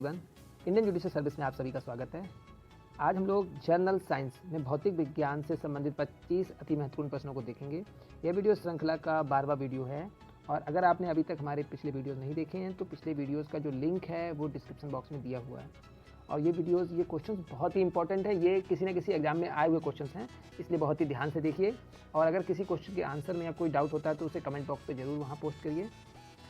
Indian judicial service में आप सभी का स्वागत है। आज हम लोग जर्नल साइंस में भौतिक विज्ञान से संबंधित 25 अति महत्वपूर्ण प्रश्नों को देखेंगे। यह वीडियो श्रृंखला का 12वां वीडियो है और अगर आपने अभी तक हमारे पिछले वीडियोस नहीं देखे हैं तो पिछले वीडियोस का जो लिंक है वो डिस्क्रिप्शन बॉक्स में दिया हुआ है। और ये क्वेश्चंस बहुत ही इंपॉर्टेंट है, ये किसी न किसी एग्जाम में आए हुए क्वेश्चंस हैं, इसलिए बहुत ही ध्यान से देखिए। और अगर किसी क्वेश्चन के आंसर में या कोई डाउट होता है तो उसे कमेंट बॉक्स पर जरूर वहाँ पोस्ट करिए।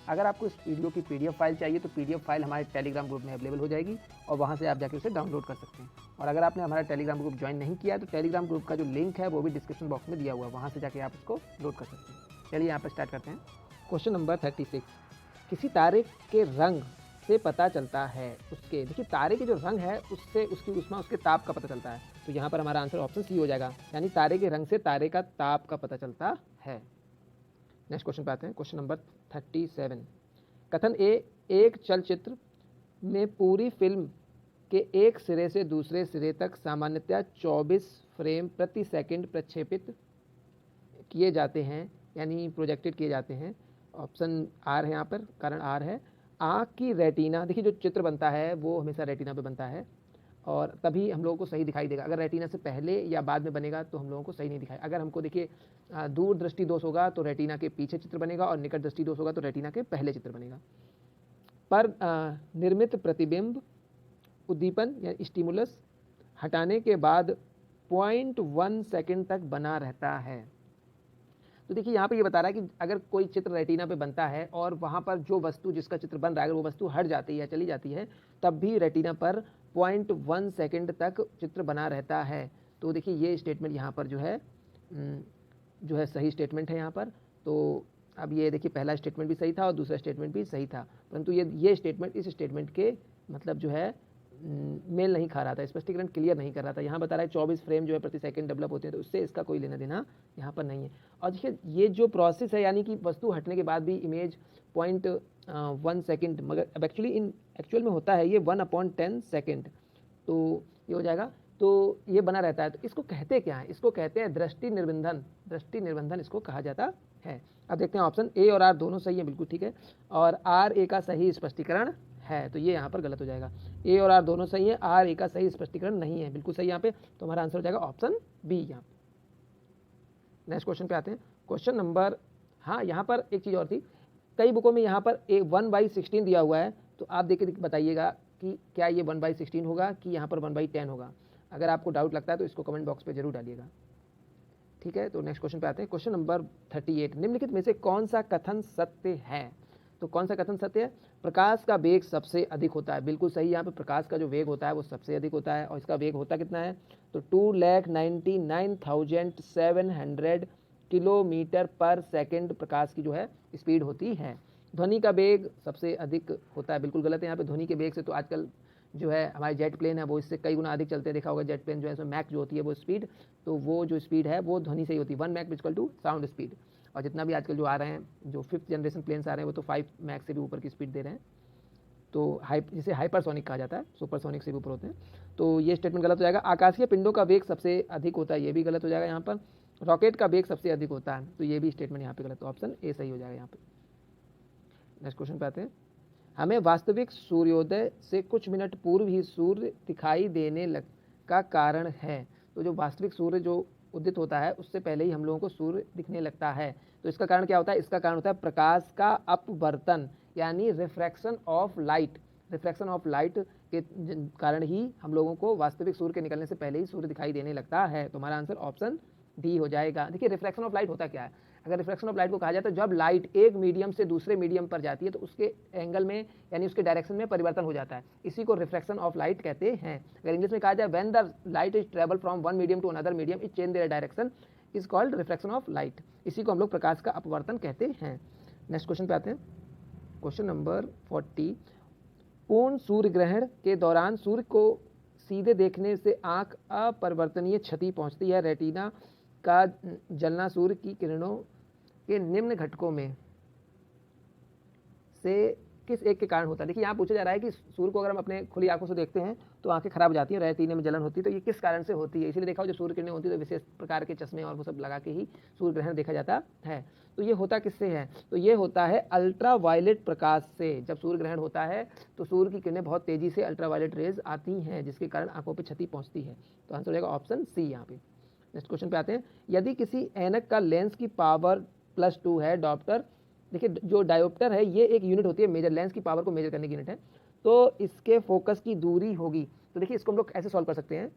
अगर आपको इस वीडियो की पीडीएफ फाइल चाहिए तो पीडीएफ फाइल हमारे टेलीग्राम ग्रुप में अवेलेबल हो जाएगी और वहाँ से आप जाके उसे डाउनलोड कर सकते हैं। और अगर आपने हमारा टेलीग्राम ग्रुप ज्वाइन नहीं किया है तो टेलीग्राम ग्रुप का जो लिंक है वो भी डिस्क्रिप्शन बॉक्स में दिया हुआ है, वहाँ से जाके आप उसको लोड कर सकते हैं। चलिए यहाँ पर स्टार्ट करते हैं। क्वेश्चन नंबर 36, किसी तारे के रंग से पता चलता है उसके, देखिए तारे के जो रंग है उससे उसकी ऊष्मा, उसके ताप का पता चलता है। तो यहाँ पर हमारा आंसर ऑप्शन सी हो जाएगा, यानी तारे के रंग से तारे का ताप का पता चलता है। नेक्स्ट क्वेश्चन पे आते हैं। क्वेश्चन नंबर 37, कथन ए, एक चलचित्र में पूरी फिल्म के एक सिरे से दूसरे सिरे तक सामान्यतः 24 फ्रेम प्रति सेकंड प्रक्षेपित किए जाते हैं, यानी प्रोजेक्टेड किए जाते हैं। ऑप्शन आर है यहाँ पर, कारण आर है। आँख की रेटिना, देखिए जो चित्र बनता है वो हमेशा रेटिना पे बनता है और तभी हम लोगों को सही दिखाई देगा। अगर रेटिना से पहले या बाद में बनेगा तो हम लोगों को सही नहीं दिखाई। अगर हमको देखिए दूर दृष्टि दोष होगा तो रेटिना के पीछे चित्र बनेगा और निकट दृष्टि दोष होगा तो रेटिना के पहले चित्र बनेगा। पर निर्मित प्रतिबिंब उद्दीपन या स्टिमुलस हटाने के बाद 0.1 सेकंड तक बना रहता है। तो देखिए यहाँ पे ये बता रहा है कि अगर कोई चित्र रेटिना पे बनता है और वहाँ पर जो वस्तु जिसका चित्र बन रहा है अगर वो वस्तु हट जाती है या चली जाती है तब भी रेटिना पर 0.1 सेकंड तक चित्र बना रहता है। तो देखिए ये स्टेटमेंट यहाँ पर जो है सही स्टेटमेंट है यहाँ पर। तो अब ये देखिए पहला स्टेटमेंट भी सही था और दूसरा स्टेटमेंट भी सही था, परंतु ये स्टेटमेंट इस स्टेटमेंट के मतलब जो है मेल नहीं खा रहा था, स्पष्टीकरण क्लियर नहीं कर रहा था। यहाँ बता रहा है 24 फ्रेम जो है प्रति सेकंड डेवलप होते हैं, तो उससे इसका कोई लेना देना यहाँ पर नहीं है। और देखिए ये जो प्रोसेस है, यानी कि वस्तु हटने के बाद भी इमेज 0.1 सेकंड, मगर अब एक्चुअल में होता है ये 1/10 सेकंड, तो ये हो जाएगा। तो ये बना रहता है, तो इसको कहते क्या है? इसको कहते हैं दृष्टि निर्बंधन। दृष्टि निर्बंधन इसको कहा जाता है। अब देखते हैं ऑप्शन ए और आर दोनों सही है, बिल्कुल ठीक है, और आर ए का सही स्पष्टीकरण है, तो ये यहाँ पर गलत हो जाएगा। ए और आर दोनों सही है, आर ए का सही स्पष्टीकरण नहीं है, बिल्कुल सही यहाँ पे, तो हमारा आंसर हो जाएगा ऑप्शन बी यहाँ पे। नेक्स्ट क्वेश्चन पे आते हैं। क्वेश्चन नंबर, हाँ यहाँ पर एक चीज़ और थी, कई बुकों में यहाँ पर 1/16 दिया हुआ है, तो आप देख के बताइएगा कि क्या ये 1/16 होगा कि यहाँ पर 1/10 होगा। अगर आपको डाउट लगता है तो इसको कमेंट बॉक्स पे जरूर डालिएगा, ठीक है। तो नेक्स्ट क्वेश्चन पे आते हैं। क्वेश्चन नंबर 38, निम्नलिखित में से कौन सा कथन सत्य है? तो कौन सा कथन सत्य है? प्रकाश का वेग सबसे अधिक होता है, बिल्कुल सही। यहाँ पे प्रकाश का जो वेग होता है वो सबसे अधिक होता है और इसका वेग होता कितना है? तो 2,99,700 किलोमीटर पर सेकेंड प्रकाश की जो है स्पीड होती है। ध्वनि का वेग सबसे अधिक होता है, बिल्कुल गलत है। यहाँ पे ध्वनि के वेग से तो आजकल जो है हमारे जेट प्लेन है वो इससे कई गुना अधिक चलते हैं, देखा होगा जेट प्लेन जो है इसमें मैक जो होती है वो स्पीड, तो वो जो स्पीड है वो ध्वनि से ही होती है। 1 Mach equal to sound speed. और जितना भी आजकल जो आ रहे हैं, जो 5th जनरेशन प्लेन्स आ रहे हैं वो तो 5 मैक से भी ऊपर की स्पीड दे रहे हैं, तो जिसे हाइपरसोनिक कहा जाता है, सुपरसोनिक से भी ऊपर होते हैं। तो ये स्टेटमेंट गलत हो जाएगा। आकाशीय पिंडों का वेग सबसे अधिक होता है, ये भी गलत हो जाएगा। यहाँ पर रॉकेट का वेग सबसे अधिक होता है, तो ये भी स्टेटमेंट यहाँ पे गलत, तो ऑप्शन ए सही हो जाएगा यहाँ पे। नेक्स्ट क्वेश्चन पे आते हैं। हमें वास्तविक सूर्योदय से कुछ मिनट पूर्व ही सूर्य दिखाई देने का कारण है। तो जो वास्तविक सूर्य जो उदित होता है उससे पहले ही हम लोगों को सूर्य दिखने लगता है, तो इसका कारण क्या होता है? इसका कारण होता है प्रकाश का अपवर्तन, यानी refraction of light. Refraction of light के कारण ही हम लोगों को वास्तविक सूर्य के निकलने से पहले ही सूर्य दिखाई देने लगता है, तो हमारा आंसर ऑप्शन डी हो जाएगा। देखिए रिफ्रैक्शन ऑफ लाइट होता क्या है? अगर रिफ्रैक्शन ऑफ लाइट को कहा जाए तो जब लाइट एक मीडियम से दूसरे मीडियम पर जाती है तो उसके एंगल में यानी उसके डायरेक्शन में परिवर्तन हो जाता है, इसी को रिफ्रैक्शन ऑफ लाइट कहते हैं। अगर इंग्लिश में कहा जाए when the light is travel from one medium to another medium it change their direction is called refraction of light, इसी को हम लोग प्रकाश का अपवर्तन कहते हैं। नेक्स्ट क्वेश्चन पे आते हैं। क्वेश्चन नंबर 40, पूर्ण सूर्य ग्रहण के दौरान सूर्य को सीधे देखने से आंख अपरिवर्तनीय क्षति पहुंचती है। रेटिना का जलना सूर्य की किरणों के निम्न घटकों में से किस एक के कारण होता है? देखिए यहाँ पूछा जा रहा है कि सूर्य को अगर हम अपने खुली आंखों से देखते हैं तो आंखें खराब हो जाती हैं, रेटिना में जलन होती है, तो ये किस कारण से होती है? इसीलिए देखा हो जो सूर्य किरणें होती है तो विशेष प्रकार के चश्मे और वो सब लगा के ही सूर्य ग्रहण देखा जाता है। तो ये होता किससे है? तो ये होता है अल्ट्रा वायलेट प्रकाश से। जब सूर्य ग्रहण होता है तो सूर्य की किरणें बहुत तेजी से अल्ट्रा वायलेट रेज आती हैं, जिसके कारण आंखों पर क्षति पहुंचती है। तो आंसर हो जाएगा ऑप्शन सी यहाँ पे। नेक्स्ट क्वेश्चन पे आते हैं। यदि किसी ऐनक का लेंस की पावर +2 है, डायोप्टर, देखिए जो डायोप्टर है ये एक यूनिट होती है मेजर, लेंस की पावर को मेजर करने की यूनिट है, तो इसके फोकस की दूरी होगी। तो देखिए इसको हम लोग ऐसे सॉल्व कर सकते हैं।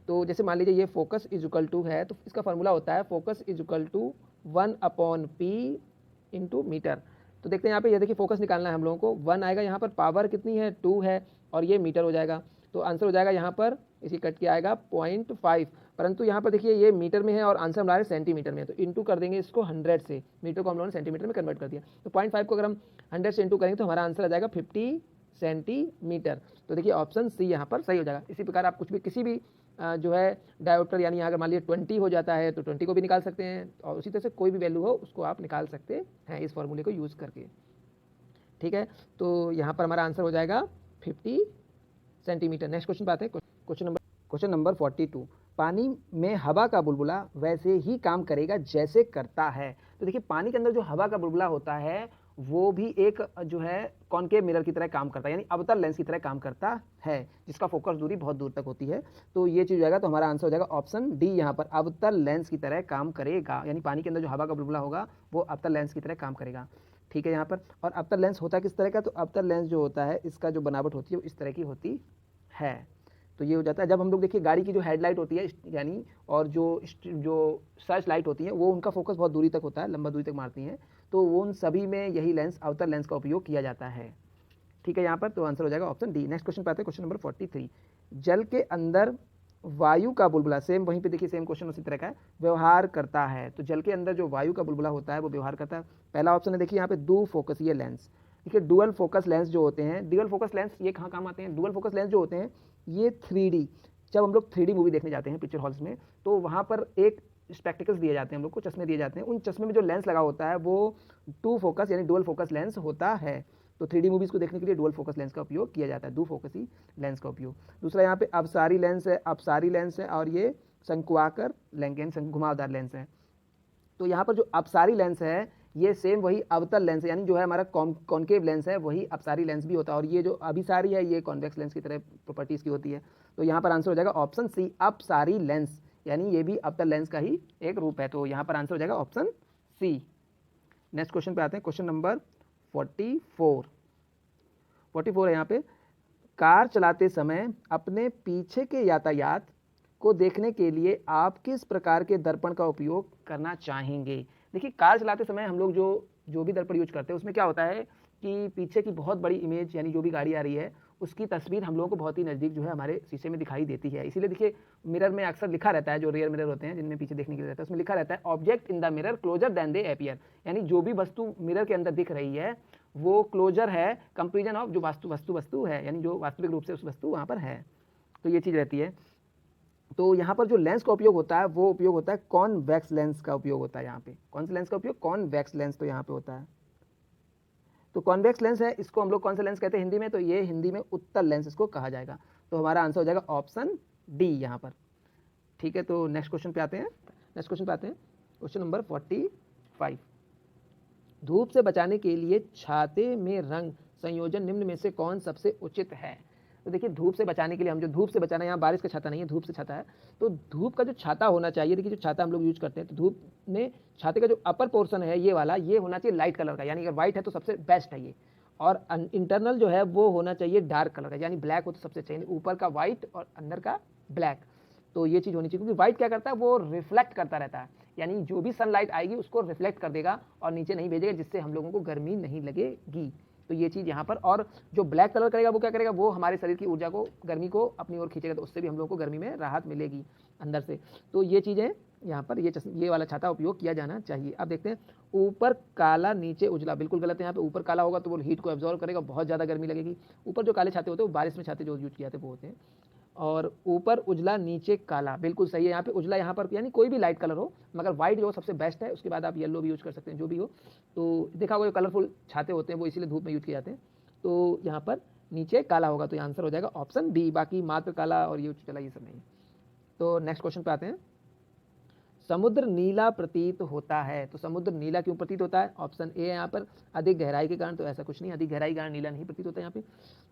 तो जैसे मान लीजिए ये फोकस इज इक्वल टू है, तो इसका फॉर्मूला होता है focus is equal to 1/p into metre. तो देखते हैं यहाँ पे, ये देखिए फोकस निकालना है हम लोगों को, 1 आएगा यहाँ पर, पावर कितनी है 2 है, और ये मीटर हो जाएगा। तो आंसर हो जाएगा यहाँ पर, इसी कट के आएगा 0.5, परंतु यहाँ पर देखिए ये मीटर में है और आंसर हमारे सेंटीमीटर में है, तो इंटू कर देंगे इसको 100 से, मीटर को हम लोगों ने सेंटीमीटर में कन्वर्ट कर दिया। तो 0.5 को अगर हम 100 से इंटू करेंगे तो हमारा आंसर आ जाएगा 50 सेंटीमीटर। तो देखिए ऑप्शन सी यहाँ पर सही हो जाएगा। इसी प्रकार आप कुछ भी किसी भी जो है डायोप्टर, यानी अगर मान लीजिए 20 हो जाता है तो 20 को भी निकाल सकते हैं, और उसी तरह से कोई भी वैल्यू हो उसको आप निकाल सकते हैं इस फॉर्मूले को यूज़ करके। ठीक है, तो यहाँ पर हमारा आंसर हो जाएगा 50 सेंटीमीटर। नेक्स्ट क्वेश्चन पे आते हैं। Question number 42। पानी में हवा का बुलबुला वैसे ही काम करेगा जैसे करता है। तो देखिए पानी के अंदर जो हवा का बुलबुला होता है वो भी एक जो है कॉनकेव मिरर की तरह काम करता है, यानी अवतल लेंस की तरह काम करता है, जिसका फोकस दूरी बहुत दूर तक होती है। तो ये चीज़ हो जाएगा, तो हमारा आंसर हो जाएगा ऑप्शन डी यहाँ पर, अवतल लेंस की तरह काम करेगा, यानी पानी के अंदर जो हवा का बुलबुला होगा वो अवतल लेंस की तरह काम करेगा। ठीक है यहाँ पर। और अवतल लेंस होता किस तरह का? तो अवतल लेंस जो होता है इसका जो बनावट होती है वो इस तरह की होती है। तो ये हो जाता है, जब हम लोग देखिए गाड़ी की जो हेडलाइट होती है यानी, और जो सर्च लाइट होती है वो उनका फोकस बहुत दूरी तक होता है, लंबा दूरी तक मारती हैं, तो वो उन सभी में यही लेंस, अवतल लेंस का उपयोग किया जाता है। ठीक है यहाँ पर, तो आंसर हो जाएगा ऑप्शन डी। नेक्स्ट क्वेश्चन पे आते हैं, क्वेश्चन नंबर 43। जल के अंदर वायु का बुलबुला, सेम वहीं पे देखिए सेम क्वेश्चन उसी तरह का है, व्यवहार करता है। तो जल के अंदर जो वायु का बुलबुला होता है वो व्यवहार करता है। पहला ऑप्शन है देखिए यहाँ पे दो फोकसीय लेंस। देखिए डुअल फोकस लेंस जो होते हैं, डुअल फोकस लेंस ये कहाँ काम आते हैं? डुअल फोकस लेंस जो होते हैं ये 3D, जब हम लोग 3D मूवी देखने जाते हैं पिक्चर हॉल्स में, तो वहाँ पर एक स्पेक्टिकल्स दिए जाते हैं हम लोग को, चश्मे दिए जाते हैं, उन चश्मे में जो लेंस लगा होता है वो 2 फोकस यानी डुअल फोकस लेंस होता है। तो 3D मूवीज़ को देखने के लिए डुअल फोकस लेंस का उपयोग किया जाता है, 2 फोकसी लेंस का उपयोग। दूसरा यहाँ पे अपसारी लेंस है, अपसारी लेंस है, और ये शंक्वाकार लेंस, घुमावदार लेंस है। तो यहाँ पर जो अपसारी लेंस है ये सेम वही अवतल लेंस है, यानी जो है हमारा कॉनकेव लेंस है वही अपसारी लेंस भी होता है, और ये जो अभिसारी है ये कॉन्वेक्स लेंस की तरह प्रॉपर्टीज़ की होती है। तो यहाँ पर आंसर हो जाएगा ऑप्शन सी, अपसारी लेंस, यानी ये भी अवतल लेंस का ही एक रूप है। तो यहाँ पर आंसर हो जाएगा ऑप्शन सी। नेक्स्ट क्वेश्चन पे आते हैं, क्वेश्चन नंबर 44 है यहाँ पे। कार चलाते समय अपने पीछे के यातायात को देखने के लिए आप किस प्रकार के दर्पण का उपयोग करना चाहेंगे? देखिए कार चलाते समय हम लोग जो भी दर्पण यूज करते हैं उसमें क्या होता है कि पीछे की बहुत बड़ी इमेज, यानी जो भी गाड़ी आ रही है उसकी तस्वीर हम लोगों को बहुत ही नज़दीक जो है हमारे शीशे में दिखाई देती है। इसीलिए देखिए मिरर में अक्सर लिखा रहता है, जो रियर मिरर होते हैं जिनमें पीछे देखने के लिए रहता है उसमें लिखा रहता है object in the mirror closer than they appear, यानी जो भी वस्तु मिरर के अंदर दिख रही है वो क्लोजर है कंपेरिजन ऑफ जो वस्तु है, यानी जो वास्तविक रूप से उस वस्तु वहाँ पर है। तो ये चीज़ रहती है। तो यहाँ पर जो लेंस का उपयोग होता है वो उपयोग होता है कॉन्वेक्स लेंस का उपयोग होता है। यहाँ पे कौन सा लेंस का उपयोग? Convex lens. तो यहाँ पे होता है, तो कॉन्वेक्स लेंस है, इसको हम लोग कौन सा लेंस कहते हैं हिंदी में? तो ये हिंदी में उत्तल लेंस इसको कहा जाएगा। तो हमारा आंसर हो जाएगा ऑप्शन डी यहाँ पर। ठीक है, तो नेक्स्ट क्वेश्चन पे आते हैं। Question number 45। धूप से बचाने के लिए छाते में रंग संयोजन निम्न में से कौन सबसे उचित है? तो देखिए धूप से बचाने के लिए, हम जो धूप से बचाना है, यहाँ बारिश का छाता नहीं है, धूप से छाता है, तो धूप का जो छाता होना चाहिए, देखिए जो छाता हम लोग यूज करते हैं तो धूप में छाते का जो अपर पोर्शन है ये वाला, ये होना चाहिए लाइट कलर का, यानी अगर व्हाइट है तो सबसे बेस्ट है ये, और इंटरनल जो है वो होना चाहिए डार्क कलर का, यानी ब्लैक हो तो सबसे चाहिए, ऊपर का व्हाइट और अंदर का ब्लैक। तो ये चीज़ होनी चाहिए, क्योंकि व्हाइट क्या करता है वो रिफ्लेक्ट करता रहता है, यानी जो भी सनलाइट आएगी उसको रिफ्लेक्ट कर देगा और नीचे नहीं भेजेगा, जिससे हम लोगों को गर्मी नहीं लगेगी। तो ये चीज़ यहाँ पर, और जो ब्लैक कलर करेगा वो क्या करेगा, वो हमारे शरीर की ऊर्जा को, गर्मी को अपनी ओर खींचेगा, तो उससे भी हम लोगों को गर्मी में राहत मिलेगी अंदर से। तो ये चीज़ें यहाँ पर ये वाला छाता उपयोग किया जाना चाहिए। अब देखते हैं, ऊपर काला नीचे उजला, बिल्कुल गलत है। यहाँ पे ऊपर काला होगा तो वो हीट को एब्जॉर्व करेगा, बहुत ज़्यादा गर्मी लगेगी। ऊपर जो काले छाते होते हैं वो बारिश में छाते जो यूज किए जाते हैं वो होते हैं। और ऊपर उजला नीचे काला, बिल्कुल सही है। यहाँ पे उजला यहाँ पर यानी कोई भी लाइट कलर हो, मगर व्हाइट जो सबसे बेस्ट है। उसके बाद आप येलो भी यूज कर सकते हैं, जो भी हो। तो देखा होगा कलरफुल छाते होते हैं वो इसीलिए धूप में यूज किए जाते हैं। तो यहाँ पर नीचे काला होगा, तो ये आंसर हो जाएगा ऑप्शन बी। बाकी मात्र काला और ये चला ये सब नहीं। तो नेक्स्ट क्वेश्चन पे आते हैं। समुद्र नीला प्रतीत होता है, तो समुद्र नीला क्यों प्रतीत होता है? ऑप्शन ए है यहाँ पर अधिक गहराई के कारण, तो ऐसा कुछ नहीं, अधिक गहराई के कारण नीला नहीं प्रतीत होता यहाँ पे।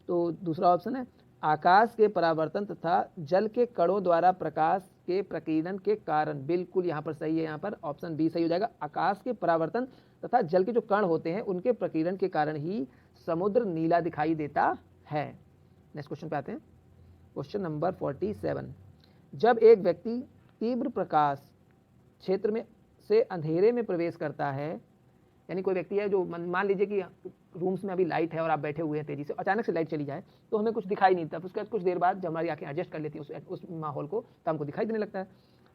तो दूसरा ऑप्शन है आकाश के परावर्तन तथा जल के कणों द्वारा प्रकाश के प्रकीर्णन के कारण, बिल्कुल यहाँ पर सही है। यहाँ पर ऑप्शन बी सही हो जाएगा। आकाश के परावर्तन तथा जल के जो कण होते हैं उनके प्रकीर्णन के कारण ही समुद्र नीला दिखाई देता है। नेक्स्ट क्वेश्चन पे आते हैं। Question number 47। जब एक व्यक्ति तीव्र प्रकाश क्षेत्र में से अंधेरे में प्रवेश करता है, यानी कोई व्यक्ति है जो मान लीजिए कि रूम्स में अभी लाइट है और आप बैठे हुए हैं, तेजी से अचानक से लाइट चली जाए तो हमें कुछ दिखाई नहीं देता। उसके बाद कुछ देर बाद जब हमारी आंखें एडजस्ट कर लेती हैं उस माहौल को, तो हमको दिखाई देने लगता है।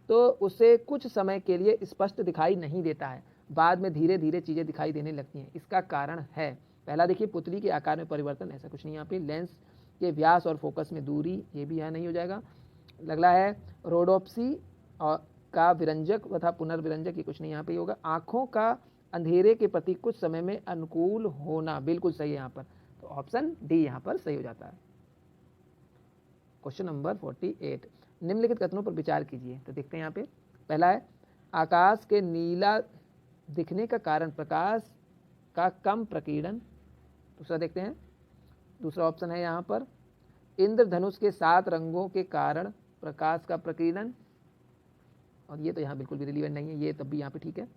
तो उससे कुछ समय के लिए स्पष्ट दिखाई नहीं देता है, बाद में धीरे धीरे चीज़ें दिखाई देने लगती हैं। इसका कारण है, पहला देखिए पुतली के आकार में परिवर्तन, ऐसा कुछ नहीं यहाँ पे। लेंस के व्यास और फोकस में दूरी, ये भी यहाँ नहीं हो जाएगा। अगला है रोडोप्सी और का विरंजक तथा पुनर्विरंजक, ये कुछ नहीं यहाँ पे होगा। आंखों का अंधेरे के प्रति कुछ समय में अनुकूल होना, बिल्कुल सही है यहाँ पर। तो ऑप्शन डी यहाँ पर सही हो जाता है। Question number 48। निम्नलिखित कथनों पर विचार कीजिए। तो देखते हैं यहाँ पे। पहला है आकाश के नीला दिखने का कारण प्रकाश का कम प्रकीर्णन। दूसरा देखते हैं, दूसरा ऑप्शन है यहाँ पर इंद्रधनुष के 7 रंगों के कारण प्रकाश का प्रकीर्णन, और ये तो यहाँ बिल्कुल भी रिलीवेंट नहीं है, ये तब भी यहाँ पे ठीक है।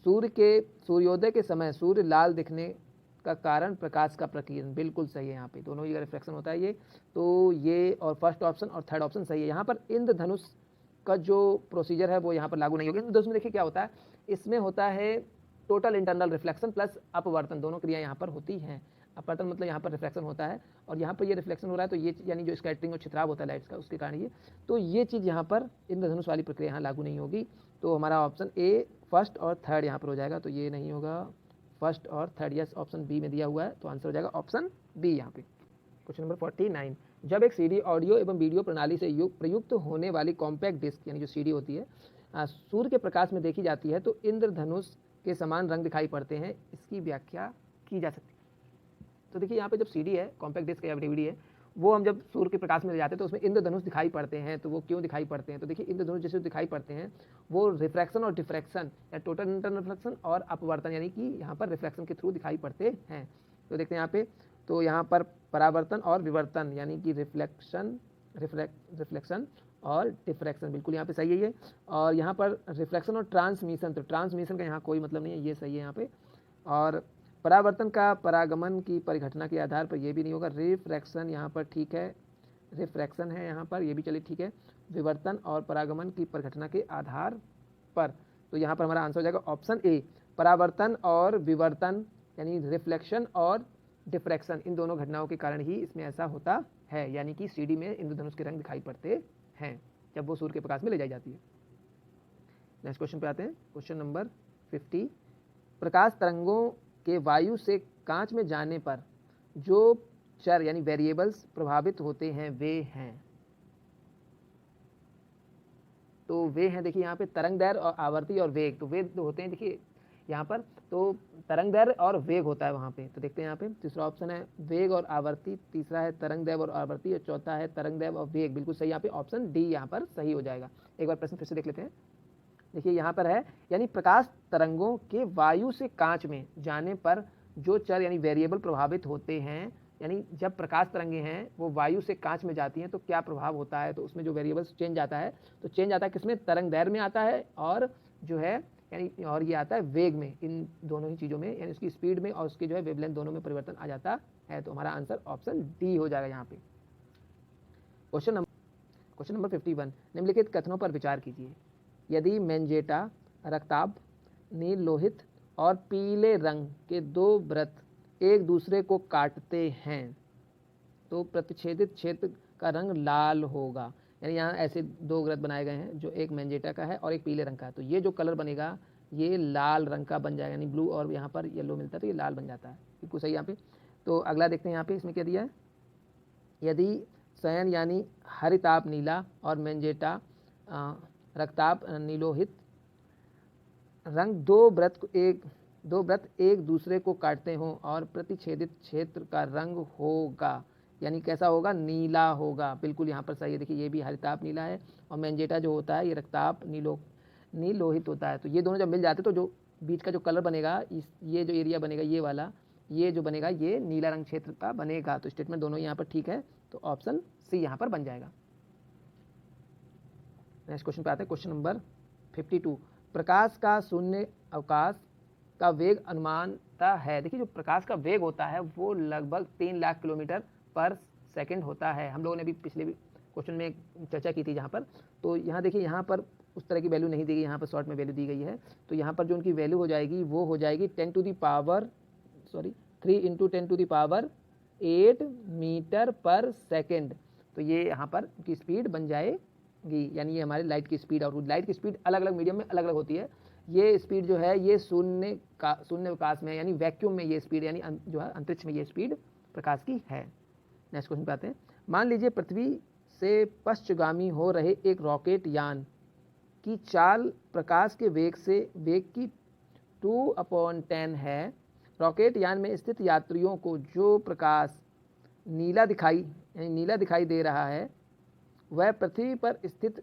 सूर्योदय के समय सूर्य लाल दिखने का कारण प्रकाश का प्रकीर्णन, बिल्कुल सही है यहाँ पे। दोनों ही रिफ्लेक्शन होता है ये, तो ये और फर्स्ट ऑप्शन और थर्ड ऑप्शन सही है। यहाँ पर इंद्रधनुष का जो प्रोसीजर है वो यहाँ पर लागू नहीं होगा। इंद्रधनुष में देखिए क्या होता है, इसमें होता है टोटल इंटरनल रिफ्लेक्शन प्लस अपवर्तन, दोनों क्रिया यहाँ पर होती हैं। अपवर्तन मतलब यहाँ पर रिफ्लेक्शन होता है और यहाँ पर ये रिफ्लेक्शन हो रहा है, तो ये यानी जो स्कैटरिंग और छितराव होता है लाइट्स का, उसके कारण ये, तो ये चीज़ यहाँ पर इंद्रधनुष वाली प्रक्रिया यहाँ लागू नहीं होगी। तो हमारा ऑप्शन ए फर्स्ट और थर्ड यहाँ पर हो जाएगा, तो ये नहीं होगा फर्स्ट और थर्ड। यस, ऑप्शन बी में दिया हुआ है, तो आंसर हो जाएगा ऑप्शन बी यहाँ पे। Question number 49। जब एक सीडी ऑडियो एवं वीडियो प्रणाली से प्रयुक्त होने वाली कॉम्पैक्ट डिस्क यानी जो सीडी होती है सूर्य के प्रकाश में देखी जाती है तो इंद्रधनुष के समान रंग दिखाई पड़ते हैं, इसकी व्याख्या की जा सकती है। तो देखिए यहाँ पे जब सीडी है, कॉम्पैक्ट डिस्क या डीवीडी है, वो हम जब सूर्य के प्रकाश में ले जाते हैं तो उसमें इंद्रधनुष दिखाई पड़ते हैं। तो वो क्यों दिखाई पड़ते हैं? तो देखिए इंद्रधनुष जैसे दिखाई पड़ते हैं वो रिफ्रैक्शन और डिफ्रैक्शन या टोटल इंटरनल रिफ्लेक्शन और अपवर्तन यानी कि यहाँ पर रिफ्रैक्शन के थ्रू दिखाई पड़ते हैं। तो देखते हैं यहाँ पे, तो यहाँ पर परावर्तन और विवर्तन यानी कि रिफ्लेक्शन और डिफ्रैक्शन, बिल्कुल यहाँ पे सही है ये। और यहाँ पर रिफ्लेक्शन और ट्रांसमिशन, तो ट्रांसमिशन का यहाँ कोई मतलब नहीं है, ये सही है यहाँ पे। और परावर्तन का परागमन की परिघटना के आधार पर ये भी नहीं होगा। रिफ्रैक्शन यहाँ पर ठीक है, रिफ्रैक्शन है यहाँ पर, ये भी चलिए ठीक है। विवर्तन और परागमन की परिघटना के आधार पर, तो यहाँ पर हमारा आंसर हो जाएगा ऑप्शन ए, परावर्तन और विवर्तन यानी रिफ्लेक्शन और डिफ्रैक्शन, इन दोनों घटनाओं के कारण ही इसमें ऐसा होता है, यानी कि सीडी में इंद्रधनुष के रंग दिखाई पड़ते हैं जब वो सूर्य के प्रकाश में ले जाई जाती है। नेक्स्ट क्वेश्चन पे आते हैं। Question number 50। प्रकाश तरंगों के वायु से कांच में जाने पर जो चर यानी वेरिएबल्स प्रभावित होते हैं वे हैं, तो वे हैं देखिए यहाँ पे तरंग दैर्घ्य और आवर्ती और वेग, तो वेग होते हैं देखिए यहाँ पर, तो तरंग दैर्घ्य और वेग होता है वहाँ पे। तो देखते हैं यहाँ पे, दूसरा ऑप्शन है वेग और आवर्ती, तीसरा है तरंग दैर्घ्य और आवर्ती, और चौथा है तरंग दैर्घ्य और वेग, बिल्कुल सही यहाँ पे ऑप्शन डी यहाँ पर सही हो जाएगा। एक बार प्रश्न फिर से देख लेते हैं। देखिए यहाँ पर है यानी प्रकाश तरंगों के वायु से कांच में जाने पर जो चर यानी वेरिएबल प्रभावित होते हैं, यानी जब प्रकाश तरंगे हैं वो वायु से कांच में जाती हैं तो क्या प्रभाव होता है, तो उसमें जो वेरिएबल्स चेंज आता है, तो चेंज आता है किसमें, तरंग दैर्घ्य में आता है और जो है यानी और ये आता है वेग में, इन दोनों ही चीज़ों में यानी उसकी स्पीड में और उसकी जो है वेवलेंथ दोनों में परिवर्तन आ जाता है। तो हमारा आंसर ऑप्शन डी हो जाएगा यहाँ पे। Question number 51। निम्नलिखित कथनों पर विचार कीजिए। यदि मैंजेटा रक्ताभ, नील लोहित और पीले रंग के दो वृत्त एक दूसरे को काटते हैं तो प्रतिच्छेदित क्षेत्र का रंग लाल होगा। यानी यहाँ ऐसे दो वृत्त बनाए गए हैं, जो एक मैंजेटा का है और एक पीले रंग का है, तो ये जो कलर बनेगा ये लाल रंग का बन जाएगा, यानी ब्लू और यहाँ पर येलो मिलता है तो ये लाल बन जाता है, बिल्कुल सही यहाँ पे। तो अगला देखते हैं यहाँ पे इसमें क्या दिया है। यदि सयन यानी हरिताप नीला और मैंजेटा रक्ताप नीलोहित रंग। दो व्रत एक दूसरे को काटते हों और प्रतिच्छेदित क्षेत्र का रंग होगा, यानी कैसा होगा? नीला होगा। बिल्कुल यहाँ पर सही है। देखिए ये भी हरिताप नीला है और मैंजेटा जो होता है ये रक्ताप नीलोहित होता है। तो ये दोनों जब मिल जाते तो जो बीच का जो कलर बनेगा, ये जो एरिया बनेगा ये वाला, ये जो बनेगा ये नीला रंग क्षेत्र का बनेगा। तो स्टेटमेंट दोनों यहाँ पर ठीक है, तो ऑप्शन सी यहाँ पर बन जाएगा। नेक्स्ट क्वेश्चन पे आते हैं, क्वेश्चन नंबर 52। प्रकाश का शून्य अवकाश का वेग अनुमानता है। देखिए जो प्रकाश का वेग होता है वो लगभग 3 लाख किलोमीटर पर सेकंड होता है। हम लोगों ने भी पिछले क्वेश्चन में चर्चा की थी जहाँ पर। तो यहाँ देखिए यहाँ पर उस तरह की वैल्यू नहीं दी गई, यहाँ पर शॉर्ट में वैल्यू दी गई है। तो यहाँ पर जो उनकी वैल्यू हो जाएगी वो हो जाएगी 3 × 10⁸ मीटर पर सेकेंड। तो ये यहाँ पर उनकी स्पीड बन जाएगी, यानी ये हमारे लाइट की स्पीड। और लाइट की स्पीड अलग अलग मीडियम में अलग अलग होती है। ये स्पीड जो है ये शून्य अवकाश में यानी वैक्यूम में ये स्पीड यानी जो है अंतरिक्ष में ये स्पीड प्रकाश की है। नेक्स्ट क्वेश्चन पे आते हैं। मान लीजिए पृथ्वी से पश्चगामी हो रहे एक रॉकेट यान की चाल प्रकाश के वेग की 2/10 है। रॉकेट यान में स्थित यात्रियों को जो प्रकाश नीला दिखाई दे रहा है वह पृथ्वी पर स्थित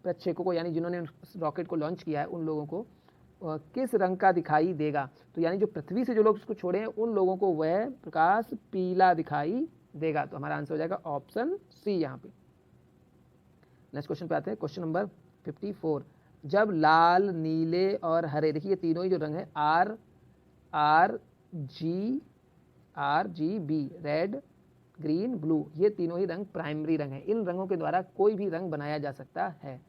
प्रक्षेपकों को, यानी जिन्होंने रॉकेट को लॉन्च किया है उन लोगों को किस रंग का दिखाई देगा? तो यानी जो पृथ्वी से जो लोग उसको छोड़े हैं उन लोगों को वह प्रकाश पीला दिखाई देगा। तो हमारा आंसर हो जाएगा ऑप्शन सी यहाँ पे। नेक्स्ट क्वेश्चन पे आते हैं, क्वेश्चन नंबर 54। जब लाल, नीले और हरे, देखिए ये तीनों ही जो रंग है RGB, रेड, ग्रीन, ब्लू, ये तीनों ही रंग प्राइमरी रंग हैं। इन रंगों के द्वारा कोई भी रंग बनाया जा सकता है।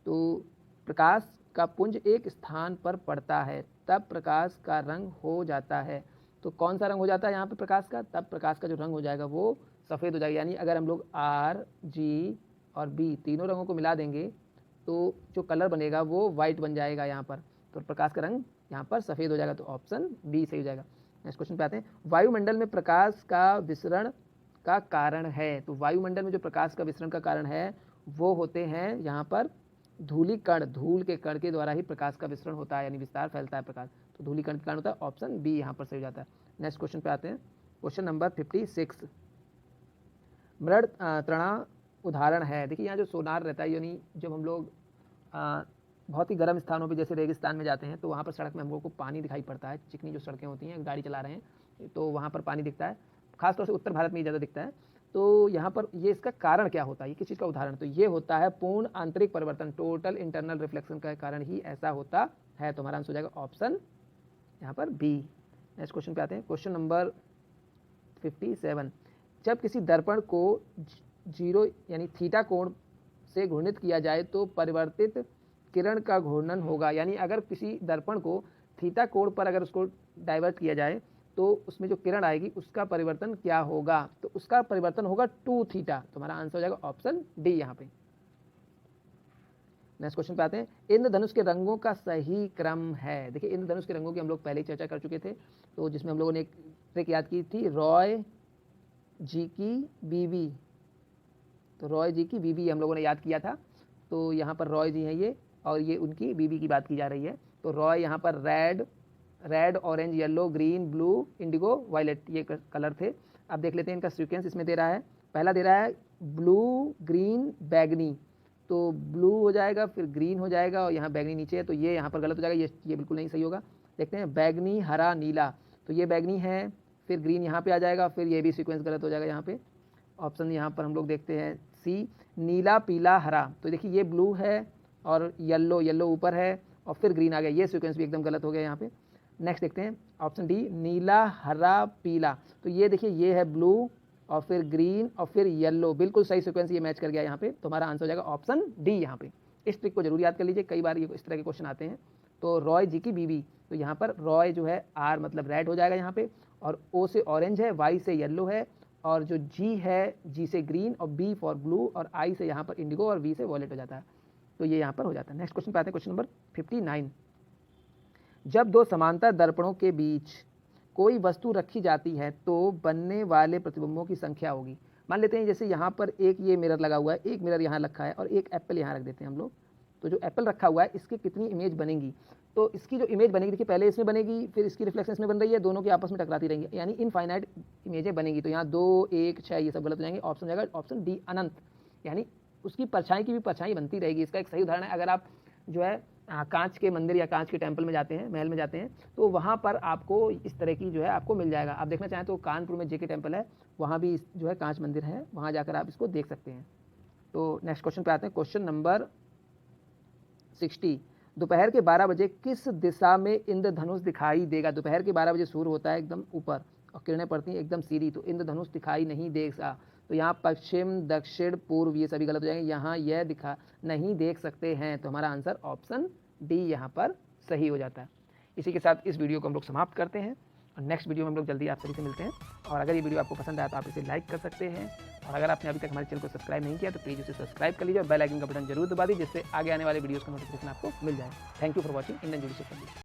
तो प्रकाश का पुंज एक स्थान पर पड़ता है तब प्रकाश का रंग हो जाता है। तो कौन सा रंग हो जाता है यहाँ पे प्रकाश का? तब प्रकाश का जो रंग हो जाएगा वो सफ़ेद हो जाएगा। यानी अगर हम लोग RG और B तीनों रंगों को मिला देंगे तो जो कलर बनेगा वो वाइट बन जाएगा यहाँ पर। तो प्रकाश का रंग यहाँ पर सफ़ेद हो जाएगा। तो ऑप्शन B सही हो जाएगा। नेक्स्ट क्वेश्चन पे आते हैं। वायुमंडल में प्रकाश का विसरण का कारण है। तो वायुमंडल में जो प्रकाश का विसरण का कारण है वो होते हैं यहाँ पर धूलिकण। धूल के कण के द्वारा ही प्रकाश का विसरण होता है, यानी विस्तार फैलता है प्रकाश। तो धूलिकण के कारण होता है। ऑप्शन बी यहाँ पर सही हो जाता है। नेक्स्ट क्वेश्चन पे आते हैं, क्वेश्चन नंबर 56। मृद तृणा उदाहरण है। देखिए यहाँ जो सोनार रहता है, यानी जब हम लोग बहुत ही गर्म स्थानों पे जैसे रेगिस्तान में जाते हैं तो वहाँ पर सड़क में हम लोग को पानी दिखाई पड़ता है। चिकनी जो सड़कें होती हैं, गाड़ी चला रहे हैं तो वहाँ पर पानी दिखता है। खासतौर से उत्तर भारत में ज़्यादा दिखता है। तो यहाँ पर ये इसका कारण क्या होता है? ये किस चीज़ का उदाहरण? तो ये होता है पूर्ण आंतरिक परिवर्तन, टोटल इंटरनल रिफ्लेक्शन का कारण ही ऐसा होता है। तो हमारा आंसर हो जाएगा ऑप्शन यहाँ पर बी। नेक्स्ट क्वेश्चन पे आते हैं, क्वेश्चन नंबर 57। जब किसी दर्पण को 0 यानी थीटा कोण से घूर्णित किया जाए तो परिवर्तित किरण का घूर्णन होगा। यानी अगर किसी दर्पण को थीटा कोण पर अगर उसको डाइवर्ट किया जाए तो उसमें जो किरण आएगी उसका परिवर्तन क्या होगा? तो उसका परिवर्तन होगा 2 थीटा। तो हमारा आंसर हो जाएगा ऑप्शन डी यहाँ पे। नेक्स्ट क्वेश्चन पे आते हैं। इंद्रधनुष के रंगों का सही क्रम है। देखिए इंद्रधनुष के रंगों की हम लोग पहले ही चर्चा कर चुके थे, तो जिसमें हम लोगों ने एक ट्रिक याद की थी, रॉय जी की बीबी। तो रॉय जी की बीबी हम लोगों ने याद किया था। तो यहाँ पर रॉय जी हैं ये, और ये उनकी बीबी की बात की जा रही है। तो रॉय यहाँ पर red, orange, yellow, green, blue, indigo, violet, ये कलर थे। अब देख लेते हैं इनका सीक्वेंस इसमें दे रहा है। पहला दे रहा है ब्लू, ग्रीन, बैगनी। तो ब्लू हो जाएगा, फिर ग्रीन हो जाएगा और यहाँ बैगनी नीचे है। तो ये यहाँ पर गलत हो जाएगा, ये बिल्कुल नहीं सही होगा। देखते हैं बैगनी, हरा, नीला। तो ये बैगनी है, फिर ग्रीन यहाँ पे आ जाएगा, फिर ये भी सीक्वेंस गलत हो जाएगा यहाँ पे। ऑप्शन यहाँ पर हम लोग देखते हैं सी, नीला, पीला, हरा। तो देखिए ये ब्लू है और येलो ऊपर है और फिर ग्रीन आ गया। ये सीक्वेंस भी एकदम गलत हो गया यहाँ पे। नेक्स्ट देखते हैं ऑप्शन डी, नीला, हरा, पीला। तो ये देखिए ये है ब्लू और फिर ग्रीन और फिर येलो, बिल्कुल सही सीक्वेंस ये मैच कर गया यहाँ पे। तो हमारा आंसर हो जाएगा ऑप्शन डी यहाँ पे। इस ट्रिक को जरूर याद कर लीजिए, कई बार ये इस तरह के क्वेश्चन आते हैं। तो रॉय जी की बीवी, तो यहाँ पर रॉय जो है आर मतलब रेड हो जाएगा यहाँ पे, और ओ से ऑरेंज है, वाई से येलो है, और जो जी है जी से ग्रीन, और बी फॉर ब्लू, और आई से यहाँ पर इंडिगो, और वी से वॉलेट हो जाता है। तो ये यहाँ पर हो जाता है। नेक्स्ट क्वेश्चन पे आते हैं, क्वेश्चन नंबर 59। जब दो समांतर दर्पणों के बीच कोई वस्तु रखी जाती है तो बनने वाले प्रतिबिंबों की संख्या होगी। मान लेते हैं जैसे यहाँ पर एक ये मिरर लगा हुआ है, एक मिरर यहाँ रखा है और एक एप्पल यहाँ रख देते हैं हम लोग। तो जो एप्पल रखा हुआ है इसकी कितनी इमेज बनेगी, तो इसकी जो इमेज बनेगी, देखिए पहले इसमें बनेगी, फिर इसकी रिफ्लेक्शन इसमें बन रही है, दोनों की आपस में टकराती रहेंगी, यानी इनफाइनाइट इमेजें बनेगी। तो यहाँ 2, 1, 6 ये सब गलत हो जाएंगे। ऑप्शन जाएगा ऑप्शन डी अनंत, यानी उसकी परछाई की भी परछाई बनती रहेगी। इसका एक सही उदाहरण है, अगर आप जो है कांच के मंदिर या कांच के टेम्पल में जाते हैं, महल में जाते हैं, तो वहाँ पर आपको इस तरह की जो है आपको मिल जाएगा। आप देखना चाहें तो कानपुर में जेके टेम्पल है, वहाँ भी जो है कांच मंदिर है, वहाँ जाकर आप इसको देख सकते हैं। तो नेक्स्ट क्वेश्चन पे आते हैं, क्वेश्चन नंबर 60। दोपहर के 12 बजे किस दिशा में इंद्रधनुष दिखाई देगा? दोपहर के 12 बजे सूर्य होता है एकदम ऊपर और किरणें पड़ती हैं एकदम सीधी, तो इंद्रधनुष दिखाई नहीं देगा। तो यहाँ पश्चिम, दक्षिण, पूर्व ये सभी गलत हो जाएंगे। यहाँ यह दिखा नहीं देख सकते हैं, तो हमारा आंसर ऑप्शन डी यहाँ पर सही हो जाता है। इसी के साथ इस वीडियो को हम लोग समाप्त करते हैं और नेक्स्ट वीडियो में हम लोग जल्दी आप सभी से मिलते हैं। और अगर ये वीडियो आपको पसंद आया तो आप इसे लाइक कर सकते हैं, और अगर आपने अभी तक हमारे चैनल को सब्सक्राइब नहीं किया तो प्लीज़ उसे सब्सक्राइब कर लीजिए और बेल आइकन का बटन जरूर दबा दीजिए, जिससे आगे आने वाले वीडियोज़ का नोटिफिकेशन आपको मिल जाए। Thank you for watching Indian ज्योतिष।